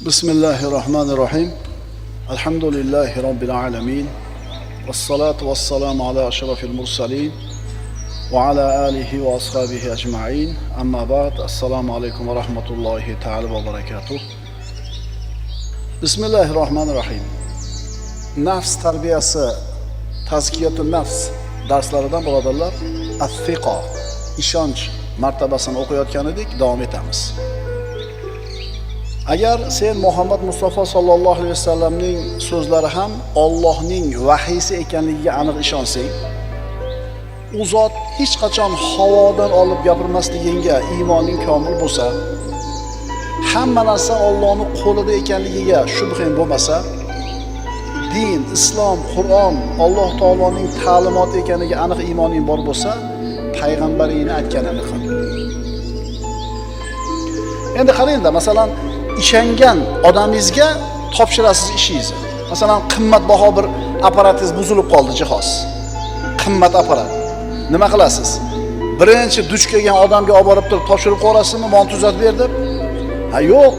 Bismillahirrahmanirrahim. Elhamdülillahi Rabbil alemin. Vessalatu vesselamu ala eşrafil mursalin. Ve ala alihi ve ashabihi ecma'in. Amma ba'd. Esselamu aleyküm ve rahmetullahi teala ve berekatuh. Bismillahirrahmanirrahim. Nafs tarbiyasi, tazkiyatun nafs darslaridan birodarlar, as-siqa, ishonch martabasini o'qiyotgan edik, davom etamiz. Agar sen Muhammad Mustafa sallallohu alayhi vasallamning so'zlari ham Allohning vahiysi ekanligiga aniq ishonsang, u zot hech qachon havodan olib gapirmasligingga iymoning komil bo'lsa, hamma narsa Allohning qo'lida ekanligiga shubhang bo'lmasa, din, islom, Qur'on Alloh taoloning ta'limoti ekaniga aniq iymoning bor bo'lsa, payg'ambaringni aytganini qil. Endi qarangda, masalan, ishongan odamingizga topshirasiz ishingizni. Masalan, qimmatbaho bir apparatingiz buzilib qoldi, jihoz. Qimmat apparat. Nima qilasiz? Birinchi duch kelgan odamga olib borib turib topshirib qo'yasizmi, "Meni tuzatib ber" deb? Ha, yo'q.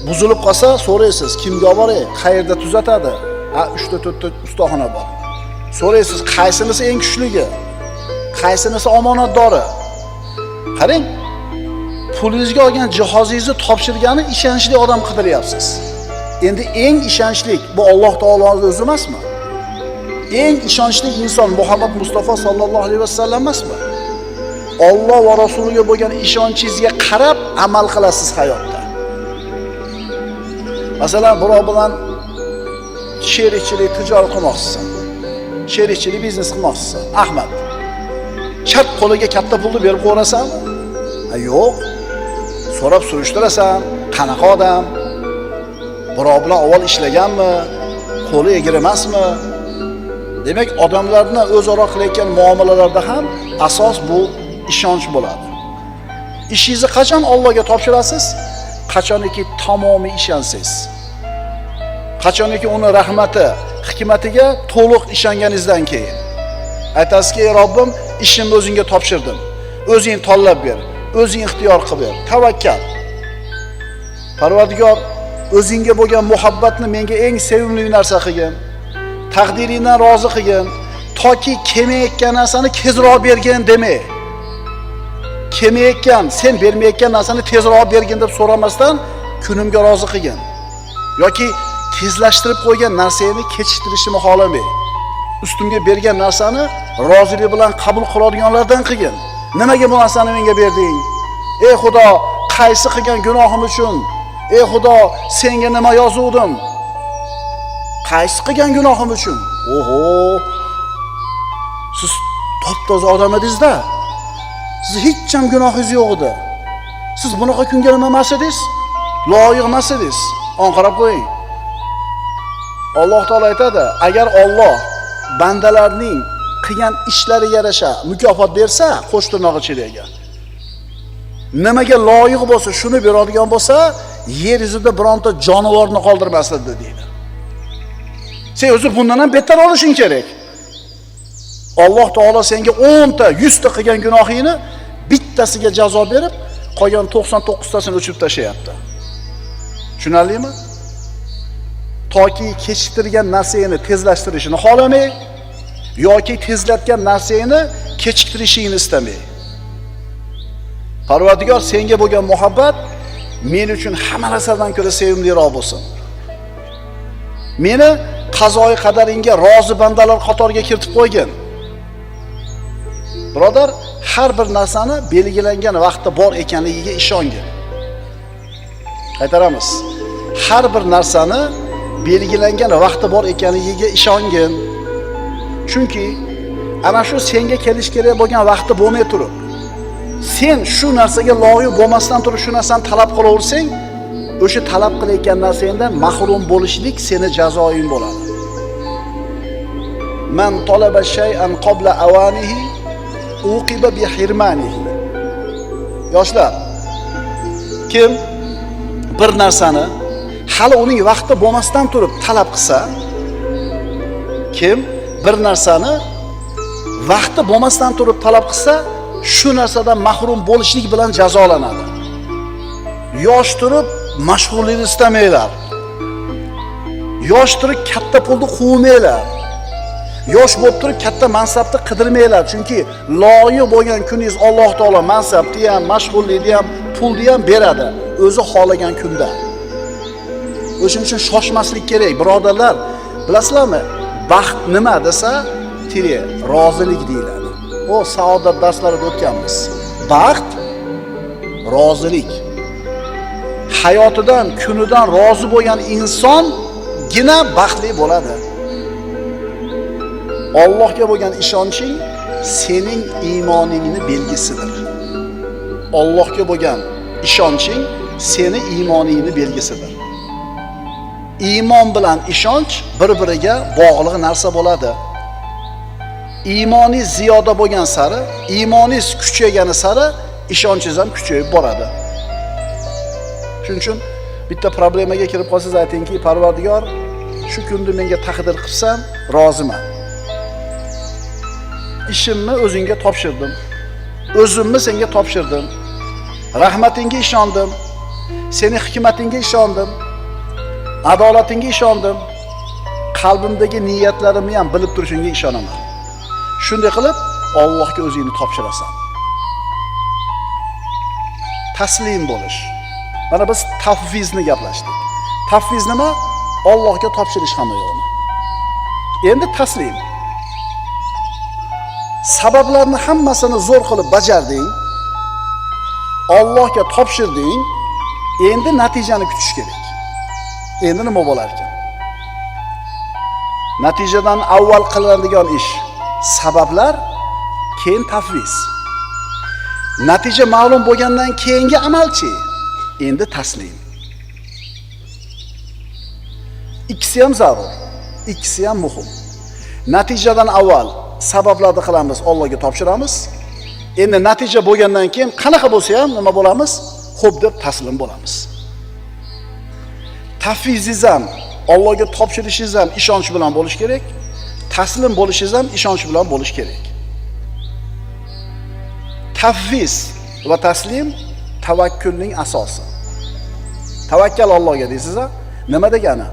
Buzilib qolsa so'raysiz, kimga olib boray, qayerda tuzatadi? Ha, 3-4 ustaxona bor. So'raysiz, qaysinisi eng kuchligi? Qaysinisi omonatdori? Qarang, pulingizga olgan jihozingizni topshirgani ishonchli odam qidiryapsiz. Endi eng ishonchli bu Alloh taoloning o'zi emasmi? Eng ishonchli inson Muhammad Mustafa sallallohu alayhi vasallam emasmi? Alloh va rasuliga bo'lgan ishonchingizga qarab amal qilasiz hayotda. Masalan, birov bilan sherikchilik, tijorat qilmoqchisan. Sherikchilik biznes qilmoqchisan. Ahmad, chap qo'liga katta pulni berib qo'rasanmi? Ha, yo'q. So'rab surishtirasan, qanaqa odam? Birov bilan avval ishlaganmi? Qo'li egri emasmi? Demak, odamlarni o'zaro qilayotgan muomalalarda ham asos bu ishonch bo'ladi. Ishingizni qachon Allohga topshirasiz? Qachoniki tamomiy ishonsangiz. Qachoniki uni rahmati, hikmatiga to'liq ishonganingizdan keyin. Aytasizki, "Ey Robbim, ishimni o'zingga topshirdim. O'zing tanlab ber. O'zing ixtiyor qilib ber. Tavakkal. Parvardigor, o'zingga bo'lgan muhabbatni menga eng sevimli narsa qilgin. Taqdiringdan rozi qilgin. Toki kelmayotgan narsani tezroq bergin demay. Kelmayotgan, sen bermayotgan narsani tezroq bergin deb so'ramasdan kunimga rozi qilgin. Yoki tezlashtirib qo'ygan narsani kechiktirishni xohlamay. Ustimga bergan narsani rozilik bilan qabul qiladiganlardan qilgin. Nimaga bu narsani menga berding? Ey Xudo, qaysi qilgan gunohim uchun? Ey Xudo, senga nima yozuvdim? Qaysi qilgan gunohim uchun? Oho! Siz top-toza odam edingiz-da. Siz hech ham gunohingiz yo'q edi. Siz bunaqa kunga nima emas edingiz? Loyiq emas edingiz. Qarab qo'ying. Alloh taolo aytadi, agar Alloh bandalarning qilgan ishlariga yarasha mukofot bersa, qo'shtirnoq ichiga, nimaga loyiq bo'lsa, shuni beradigan bo'lsa, yer yuzida bironta jonivorni qoldirmasdi deydi. Sen o'zi bundan ham betar olishing kerak. Alloh taolo senga 10 ta, 100 ta qilgan gunohingni bittasiga jazo berib, qolgan 99 tasini o'chirib tashlayapti. Tushunarlimi? Toki kechiktirgan narsani tezlashtirishini xohlamay yoki tezlatgan narsani kechiktirishingni istamay. Parvardigor, senga bo'lgan muhabbat men uchun hamma narsadan ko'ra sevimliroq bo'lsin. Meni qazoi qadaringga rozi bandalar qatoriga kiritib qo'ygin. Birodar, har bir narsani belgilangan vaqtda bor ekanligiga ishongin. Qaytaramiz. Har bir narsani belgilangan vaqtda bor ekanligiga ishongin. Chunki ana shu senga kelish kerak bo'lgan vaqti bo'lmay turib, sen shu narsaga loyiq bo'lmasdan turib shu narsani talab qilaversang, o'sha talab qilayotgan narsangdan mahrum bo'lishlik seni jazoing bo'ladi. Man talaba shay'an qabla awanihi uqiba bi hirmanihi. Yoshlar, kim bir narsani hali uning vaqti bo'lmasdan turib talab qilsa, kim bir narsani vaqti bo'lmasdan turib talab qilsa, shu narsadan mahrum bo'lishlik bilan jazolanadi. Yosh turib mashhurlikni istamanglar. Yosh turib katta pulni quvmanglar. Yosh bo'lib turib katta mansabni qidirmanglar, chunki loyiq bo'lgan kuningiz Alloh taolo mansabni ham, mashhurlikni ham, pulni ham beradi, o'zi xohlagan kunda. O'shuning uchun shoshmaslik kerak, birodarlar. Bilasizlarmi? Baxt nima desa, rozilik deyiladi. O saodat darslarida o'tganmiz. Baxt rozilik. Hayotidan, kunidan rozi bo'lgan insongina baxtli bo'ladi. Allohga bo'lgan ishonching sening iymoningning belgisidir. Allohga bo'lgan ishonching seni iymoningning belgisidir. Iymon bilan ishonch bir-biriga bog'liq narsa bo'ladi. Iymoningiz ziyoda bo'lgan sari, iymoningiz kuchaygani sari ishonchingiz ham kuchayib boradi. Shuning uchun bitta problemaga kirib qolsangiz aytingki, Parvardigor, shu kunni menga taqdir qilsan, roziman. Ishimni o'zingga topshirdim. O'zimni senga topshirdim. Rahmatingga ishondim. Seni hikmatingga ishondim. Adolatingga ishondim. Qalbimdagi niyatlarimni ham bilib turishingga ishonaman. Shunday qilib Allohga o'zingni topshirasan. Taslim bo'lish. Mana biz tafvizni gaplashdik. Tafviz nima? Allohga topshirish hamma yo'qni. Endi taslim. Sabablarni hammasini zo'r qilib bajarding. Allohga topshirding. Endi natijani kutish kerak. Endi nima bo'lar ekan? Natijadan avval qilinadigan ish sabablar, keyin tafviz. Natija ma'lum bo'lgandan keyingi amalchi endi taslim. Ikkisi ham zarur, ikkisi ham muhim. Natijadan avval sabablarni qilamiz, Allohga topshiramiz. Endi natija bo'lgandan keyin qanaqa bo'lsa ham nima bo'lamiz? Xo'p deb taslim bo'lamiz. Tafvizingiz ham, Allohga topshirishingiz ham ishonch bilan bo'lish kerak. Taslim bo'lishingiz ham ishonch bilan bo'lish kerak. Tafviz va taslim tavakkulning asosi. Tavakkal Allohga deysiz-a? Nima degani?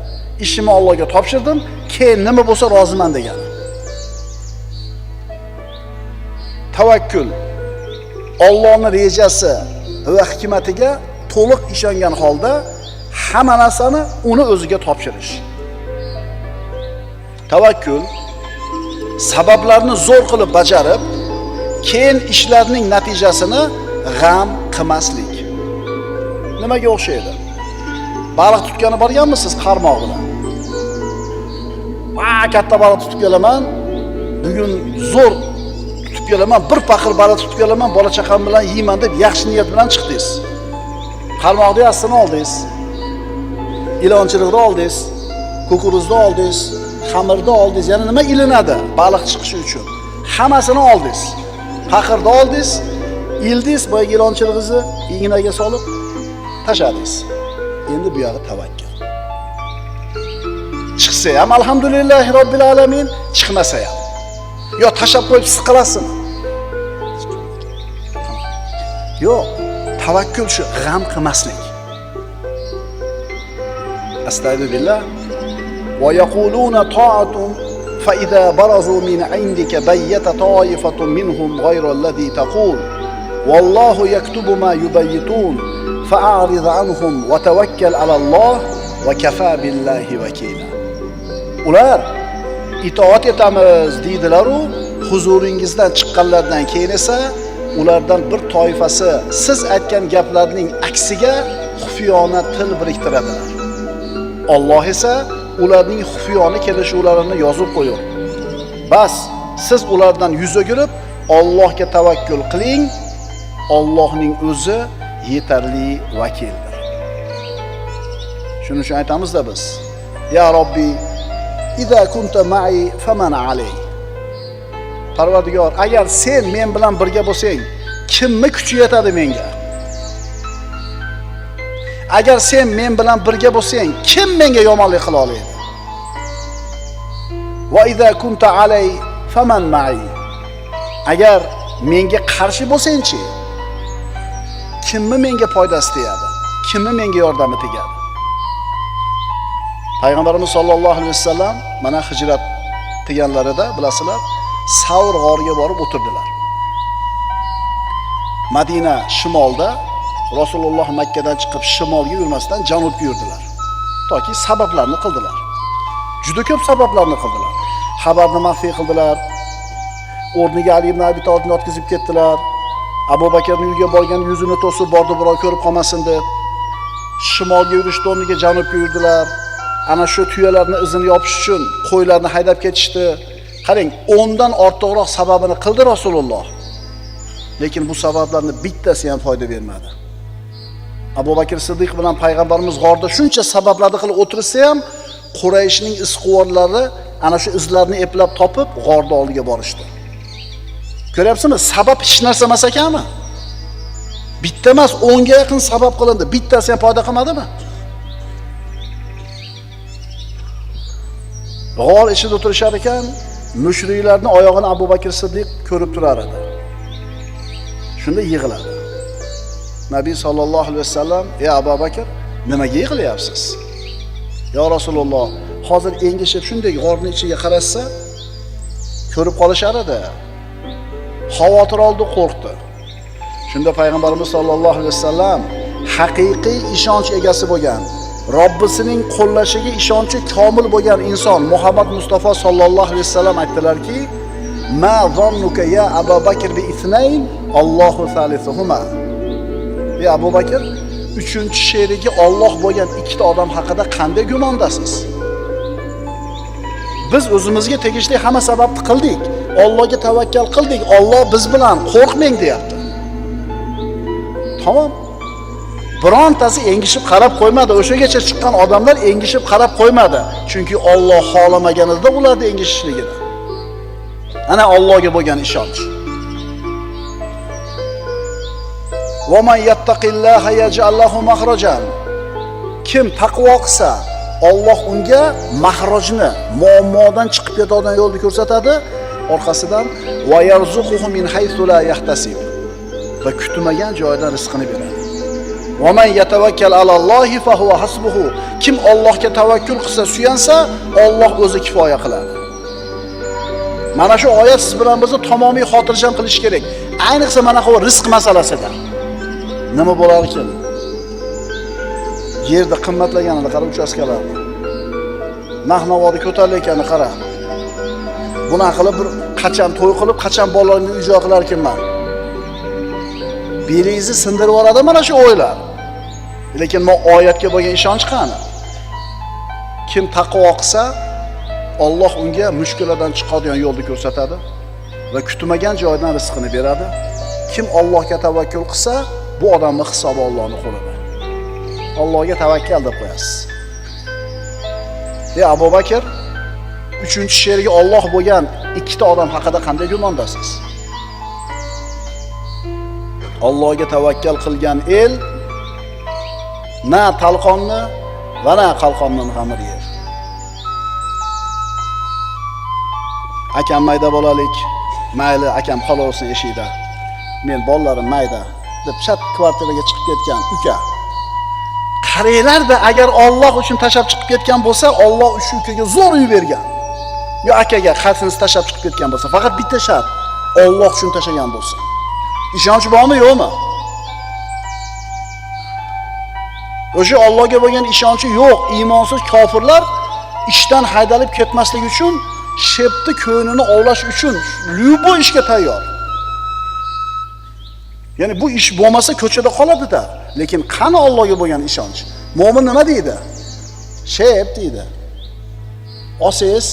Ishimni Allohga topshirdim, keyin nima bo'lsa roziman degani. Tavakkul Allohning rejasi va hikmatiga to'liq ishongan holda hamma narsani uni o'ziga topshirish. Tavakkul sabablarni zo'r qilib bajarib, keyin ishlarning natijasini g'am qilmaslik. Nimaga o'xshaydi? Baliq tutgani borganmisiz qarmoq bilan? Katta baliq tutib kelaman. Bugun zo'r tutib kelaman, bir paqir baliq tutib kelaman, bola chaqam bilan yeyman deb yaxshi niyat bilan chiqdingiz. Qarmoqni yasini oldingiz. Ilonchilikni oldingiz, kukuruzni oldingiz, xamirni oldingiz. Yana nima ilinadi baliq chiqishi uchun? Hammasini oldingiz. Paqirni oldingiz, ildingiz, boyagi ilonchiligingizni ignaga solib tashladingiz. Endi bu yog'i tavakkul. Chiqsa ham alhamdulillahi robbil alamin, chiqmasa ham. Yo tashab qo'yib siqilasin. Yo'q, tavakkul shu g'am qilmaslik. Astagfirullah. Va yaquluna ta'atun fa idza barazu min 'indika bayyata ta'ifatun minhum ghayra alladhi taqul wallahu yaktubu ma yubayyitun fa'rid 'anhum wa tawakkal 'ala Allah wa kafa billahi wakila. Ular itoat etamiz deydilar-u, huzuringizdan chiqqanlardan keyin esa ulardan bir toifasi siz aytgan gaplarning aksiga xufiyona til biriktiradilar. Alloh esa ularning xufiyona kelishuvlarini yozib qo'yur. Bas, siz ulardan yuz o'girib Allohga tavakkul qiling. Allohning o'zi yetarli vakildir. Shuning uchun aytamizda biz: Ya Robbi, idza kunta ma'i faman alay. Parvardigor, agar sen men bilan birga bo'lsang, kimni kuchi yetadi menga? Agar sen men bilan birga bo'lsang, kim menga yomonlik qila oladi? Va idza kunta alay faman ma'i. Agar menga qarshi bo'lsang-chi, kimni menga foydasi tegadi? kimni menga yordami tegadi? Payg'ambarimiz sollallohu alayhi vasallam mana hijrat deganlarida bilasizlar, Savr g'origa borib o'tirdilar. Madina shimolda, Rasululloh Makkadan chiqib shimolga yurmasdan janubga yurdilar. Toki sabablarni qildilar. Juda ko'p sabablarni qildilar. Xabarni maxfiy qildilar. O'rniga Ali ibn Abi Talibni o'tkazib ketdilar. Abu Bakrning uyiga borgan yuzini to'sib bordi, birov ko'rib qolmasin deb. Shimolga yurishdi, o'rniga janubga yurdilar. Ana shu tuyalarni izini yopish uchun qo'ylarni haydab ketishdi. Qarang, 10 dan ortiqroq sababini qildi Rasululloh. Lekin bu sabablarning bittasi ham foyda bermadi. Abu Bakr Siddiq bilan payg'ambarimiz g'orda shuncha sabablarni qilib o'tirsa ham, Qurayshning isquvonlari ana shu izlarni eplab topib g'orda oldiga borishdi. Ko'ryapsizmi? Sabab hech narsa emas ekanmi? Bitta emas, 10 ga yaqin sabab qilindi. Bittasi ham foyda qilmadimi? G'or ichida o'tirishar ekan, mushriklarning oyog'ini Abu Bakr Siddiq ko'rib turar edi. Shunda yig'ladi. Nabiy sallallohu alayhi vasallam: "Ey Abu Bakr, nimaga yig'layapsiz?" "Ya Rasululloh, hozir engishib shunday g'orning ichiga qarasa, ko'rib qolishar edi. Xavotir oldi, qo'rqdi." Shunda payg'ambarimiz sollallohu alayhi vasallam haqiqiy ishonch egasi bo'lgan, Robbisining qo'llashiga ishonchi komil bo'lgan inson Muhammad Mustafa sollallohu alayhi vasallam aytdilarki: "Ma zannuka ya Abu Bakr bi ithnayn, Allohu salisuhuma." Ey Abu Bakr, 3-sherigi Alloh bo'lgan ikkita odam haqida qanday gumondasiz? Biz o'zimizga tegishli hamma sababni qildik. Allohga tavakkal qildik. Alloh biz bilan, qo'rqmang deyapti. Tamam. Birontasi engishib qarab qo'ymadi. O'shagacha chiqqan odamlar engishib qarab qo'ymadi. Chunki Alloh xolamaganida ularni engishishligini. Ana Allohga bo'lgan ishonch. Va man yattaqillaha yaj'al lahu makhrajan. Kim taqvo qilsa, Alloh unga mahrojni, muammodan chiqib ketadigan yo'lni ko'rsatadi. Orqasidan va yarzuquhu min haythu la yahtasib. Va kutmagan joydan rizqini beradi. Va man yatawakkal alallohi fa huwa hasbuhu. Kim Allohga tavakkul qilsa, suyansa, Alloh o'zi kifoya qiladi. Mana shu oyat siz bilan bizni tamomiy xotirjam qilish kerak. Ayniqsa mana bu rizq masalasida. Nima bo'lar ekan? Yerda qimmatlaganini qarab, uchastkalarni. Narx-navoda ko'tarilayotganini qara. Buni qilib bir qachon to'y qilib, qachon bolalarni uy-joy qilar ekanman. Beringizni sindirib yuboradi mana shu o'ylar. Lekin bu oyatga bo'lgan ishonch qani? Kim taqvo qilsa, Alloh unga mushkuladan chiqadigan yo'lni ko'rsatadi va kutmagan joydan rizqini beradi. Kim Allohga tavakkul qilsa, bu odamning hisobi Allohning qo'lida. Allohga tavakkal deb qo'yasiz. Ey Abu Bakr, 3-sherigi Alloh bo'lgan ikkita odam haqida qanday gumondasiz? Allohga tavakkal qilgan el na talqonni va na qalqonning g'amini yer. Akam mayda bolalik, mayli akam qolaversin eshikda. Men bolalarim mayda deb chat kvartiraga chiqib ketgan uka. Qaranglar-da, agar Alloh uchun tashab chiqib ketgan bo'lsa, Alloh shu ukaga zo'r uy bergan. Yo akaga qarsini tashab chiqib ketgan bo'lsa, faqat bitta shart, Alloh uchun tashagan bo'lsa. Ishonch bormi, yo'qmi? O'sha Allohga bo'lgan ishonchi yo'q, iymonsiz kofirlar ishdan haydalib ketmaslik uchun, shepni ko'nini ovlash uchun lyubo ishga tayyor. Ya'ni bu ish bo'lmasa ko'chada qoladi-da. Lekin qani Allohga bo'lgan ishonch? Mo'min nima deydi? Shep deydi. Osiz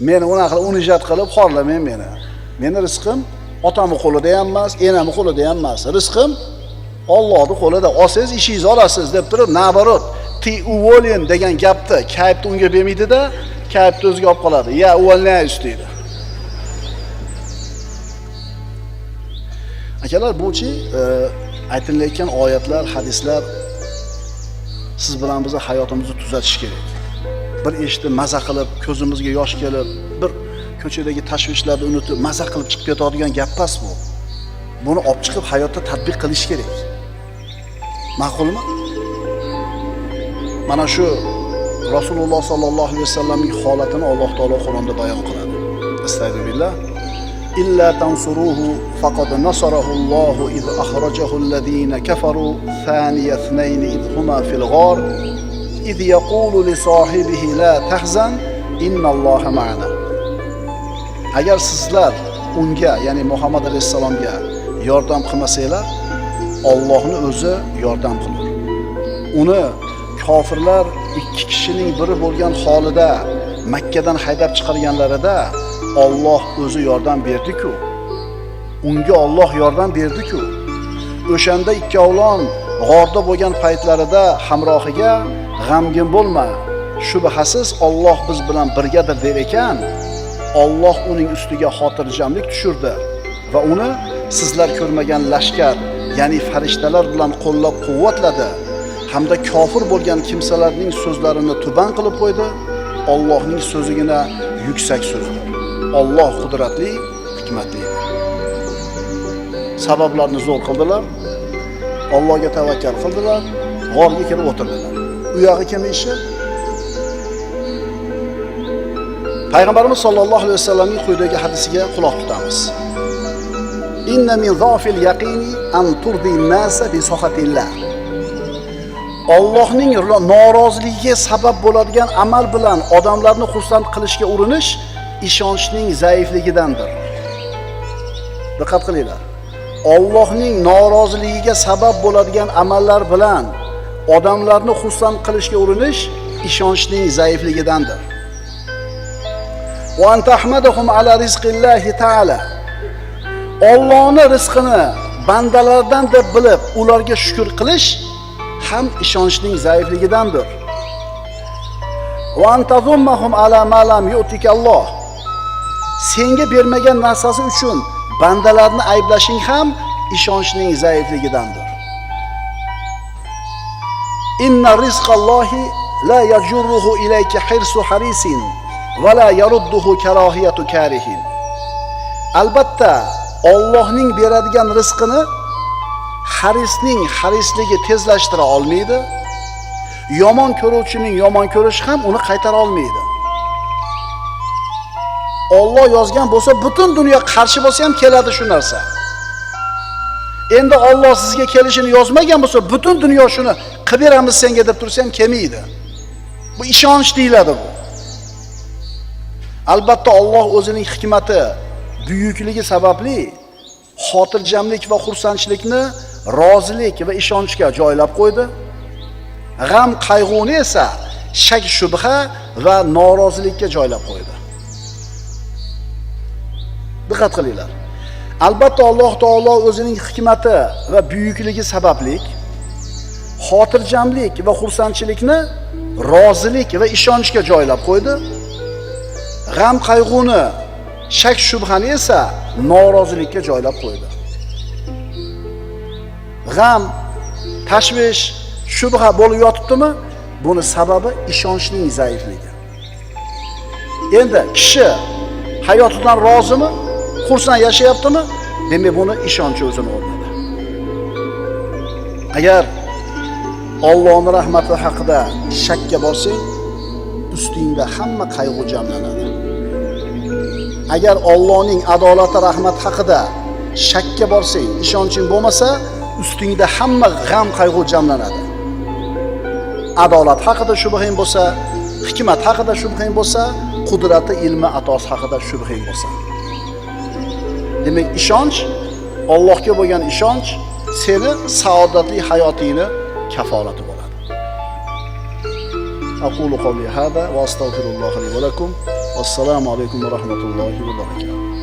meni unaqa unijat qilib xorlamang meni. Meni rizqim otamning qo'lida ham emas, enamning qo'lida ham emas. Rizqim Allohning qo'lida. Osiz ishingizni olasiz deb turib, nabarot, ti uvolen degan gapni kayfni unga bermaydi-da, kayfni o'ziga olib qoladi. Ya uvolnaysiz deydi. Akalar, buchi aytilayotgan oyatlar, hadislar siz bilan bizni hayotimizni tuzatish kerak. Bir eshitib maza qilib, ko'zimizga yosh kelib, bir ko'chadagi tashvishlarni unutib maza qilib chiqib ketadigan gap emas bu. buni olib chiqib hayotda tatbiq qilish kerak. Ma'qulmi? Mana shu Rasululloh sallallohu alayhi vasallamning holatini Alloh taolo Qur'onda bayon qiladi. Astagfirullah. Illa tansuruhu faqad nasarahu Alloh iz akhrajahu alladhina kafaru thaniya ithnayn iz huma fil ghar iz yaqulu li sahibihi la tahzan innalloha ma'ana. Agar sizlar unga, ya'ni Muhammad alayhisalomga yordam qilmasanglar, Allohning o'zi yordam qiladi. Uni kofirlar ikki kishining biri bo'lgan holida Makkadan haydab chiqarganlarida Alloh o'zi yordam berdi-ku. Unga Alloh yordam berdi-ku. O'shanda ikkovlon g'orda bo'lgan paytlarida hamrohiga g'amgin bo'lma. Shubhasiz Alloh biz bilan birgadir der ekan, Alloh uning ustiga xotirjamlik tushirdi va uni sizlar ko'rmagan lashkar, ya'ni farishtalar bilan qo'llab-quvvatladi hamda kofir bo'lgan kimsalarning so'zlarini tuban qilib qo'ydi. Allohning so'zigina yuksak so'zdir. Alloh qudratli, hikmatli. Sabablarni zo'r qildilar. Allohga tavakkal qildilar, g'orga kirib o'tirdilar. U yog'i kim ishi? Payg'ambarimiz sollallohu alayhi vasallamning quyidagi hadisiga quloq tutamiz. Inna min zafil yaqini an turdi nasa bi sohatillah. Allohning noroziligiga sabab bo'ladigan amal bilan odamlarni xursand qilishga urinish ishonchning zaifligidandir. Diqqat qilinglar. Allohning noroziligiga sabab bo'ladigan amallar bilan odamlarni xursand qilishga urinish ishonchning zaifligidandir. Wa antahmadahum ala rizqillahi ta'ala. Allohning rizqini bandalardan deb bilib, ularga shukr qilish ham ishonchning zaifligidandir. Va antazummahum ala ma lam yu'tika Alloh. Senga bermagan narsasi uchun bandalarni ayblashing ham ishonchning zaifligidandir. Inna rizqallohi la yajurruhu ilayka hirsu harisin va la yarudduhu karahiyatu karihin. Albatta, Allohning beradigan rizqini harisning harisligi tezlashtira olmaydi. Yomon ko'ruvchining yomon ko'rishi ham uni qaytara olmaydi. Alloh yozgan bo'lsa, butun dunyo qarshi bo'lsa ham keladi shu narsa. Endi Alloh sizga kelishini yozmagan bo'lsa, butun dunyo shuni qilib beramiz senga deb tursa ham kelmaydi. Bu ishonch deyiladi bu. Albatta Alloh o'zining hikmati, buyukligi sababli xotirjamlik va xursandchilikni rozilik va ishonchga joylab qo'ydi. G'am, qayg'uni esa shak, shubha va norozilikka joylab qo'ydi. Diqqat qilinglar. Albatta Alloh taolo o'zining hikmati va buyukligi sababli xotirjamlik va xursandchilikni rozilik va ishonchga joylab qo'ydi. G'am, qayg'uni, shak, shubhani esa norozilikka joylab qo'ydi. G'am, tashvish, shubha bo'lib yotibdimi? Buni sababi ishonchning zaifligi. Endi kishi hayotidan rozimi? Xursand yashayaptimi? Demak, buni ishonchi o'zini o'rnida. Agar Allohning rahmati haqida shakka bo'lsang, ustingda hamma qayg'u jamlanadi. Agar Allohning adolati, rahmat haqida shakka bo'lsang, ishonching bo'lmasa, ustingda hamma g'am, qayg'u jamlanadi. Adolat haqida shubhang bo'lsa, hikmat haqida shubhang bo'lsa, qudrati, ilmi, atosi haqida shubhang bo'lsa. Demak, ishonch, Allohga bo'lgan ishonch seni saodatli hayotingni kafolati bo'ladi. Aqulu qawli hada va astagfirulloh li va lakum. Assalomu alaykum va rahmatullohi va barakatuh.